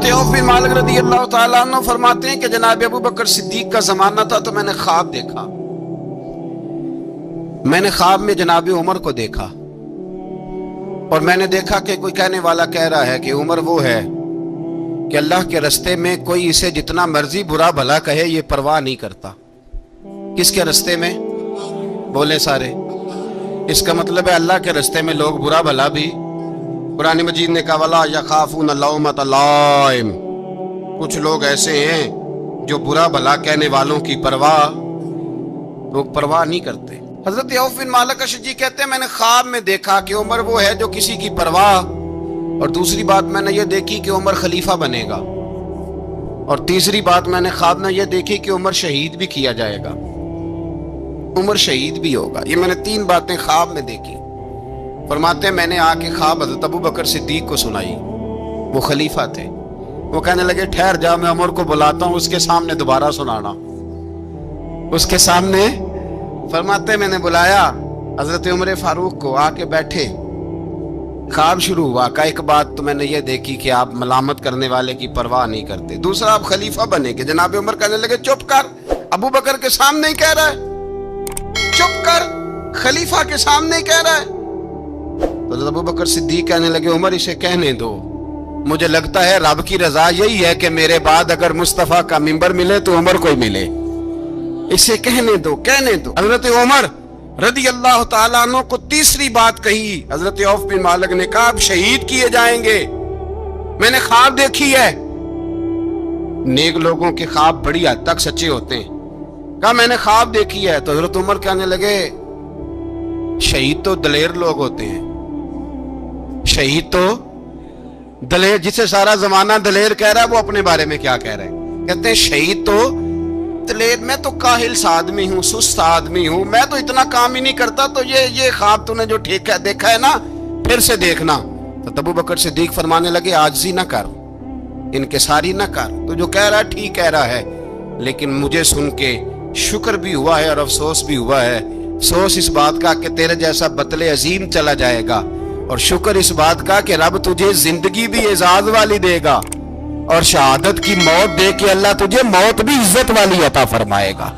حضرت عوف بن مالک رضی اللہ تعالیٰ عنہ فرماتے ہیں کہ جناب ابو بکر صدیق کا زمانہ تھا تو میں نے خواب دیکھا. میں نے خواب میں جناب عمر کو دیکھا اور میں نے دیکھا کہ کوئی کہنے والا کہہ رہا ہے کہ عمر وہ ہے کہ اللہ کے رستے میں کوئی اسے جتنا مرضی برا بھلا کہے یہ پرواہ نہیں کرتا. کس کے رستے میں؟ بولے سارے. اس کا مطلب ہے اللہ کے رستے میں لوگ برا بھلا بھی. قرآن مجید نے کہا وَلَا يَخَافُونَ لَوْمَةَ لَائِمٍ. کچھ لوگ ایسے ہیں جو برا بھلا کہنے والوں کی پرواہ نہیں کرتے. حضرت عوف بن مالک اشجعی کہتے ہیں میں نے خواب میں دیکھا کہ عمر وہ ہے جو کسی کی پرواہ، اور دوسری بات میں نے یہ دیکھی کہ عمر خلیفہ بنے گا، اور تیسری بات میں نے خواب میں یہ دیکھی کہ عمر شہید بھی کیا جائے گا، عمر شہید بھی ہوگا. یہ میں نے 3 باتیں خواب میں دیکھی. فرماتے ہیں میں نے آ کے خواب حضرت ابو بکر صدیق کو سنائی. وہ خلیفہ تھے. وہ کہنے لگے ٹھہر جا، میں عمر کو بلاتا ہوں، اس کے سامنے دوبارہ سنانا. اس کے سامنے فرماتے ہیں میں نے بلایا حضرت عمر فاروق کو، آ کے بیٹھے. خواب شروع ہوا کہ ایک بات تو میں نے یہ دیکھی کہ آپ ملامت کرنے والے کی پرواہ نہیں کرتے. دوسرا آپ خلیفہ بنے کہ جناب عمر کہنے لگے چپ کر، ابو بکر کے سامنے ہی کہہ رہا ہے، چپ کر، خلیفہ کے سامنے ہی کہہ رہا ہے. حضرت ابو بکر صدیق کہنے لگے عمر اسے کہنے دو، مجھے لگتا ہے رب کی رضا یہی ہے کہ میرے بعد اگر مصطفیٰ کا منبر ملے تو عمر کو ہی ملے، اسے کہنے دو کہنے دو. حضرت عمر رضی اللہ تعالیٰ عنہ کو تیسری بات کہی. حضرت عوف بن مالک نے کہا اب شہید کیے جائیں گے، میں نے خواب دیکھی ہے. نیک لوگوں کے خواب بڑی حد تک سچے ہوتے ہیں. کہا میں نے خواب دیکھی ہے. تو حضرت عمر کہنے لگے شہید تو دلیر لوگ ہوتے ہیں، شہید تو دلیر، جسے سارا زمانہ دلیر کہہ رہا ہے وہ اپنے بارے میں کیا کہہ رہے ہیں؟ کہتے ہیں شہید تو دلیر، میں تو کاہل سا آدمی ہوں، سست آدمی ہوں، میں تو اتنا کام ہی نہیں کرتا. تو یہ خواب تو نے جو دیکھا ہے نا پھر سے دیکھنا. تو ابو بکر صدیق فرمانے لگے عاجزی نہ کر، انکساری نہ کر، تو جو کہہ رہا ہے ٹھیک کہہ رہا ہے، لیکن مجھے سن کے شکر بھی ہوا ہے اور افسوس بھی ہوا ہے. افسوس اس بات کا کہ تیرے جیسا بطل عظیم چلا جائے گا، اور شکر اس بات کا کہ رب تجھے زندگی بھی اعزاز والی دے گا، اور شہادت کی موت دے کے اللہ تجھے موت بھی عزت والی عطا فرمائے گا.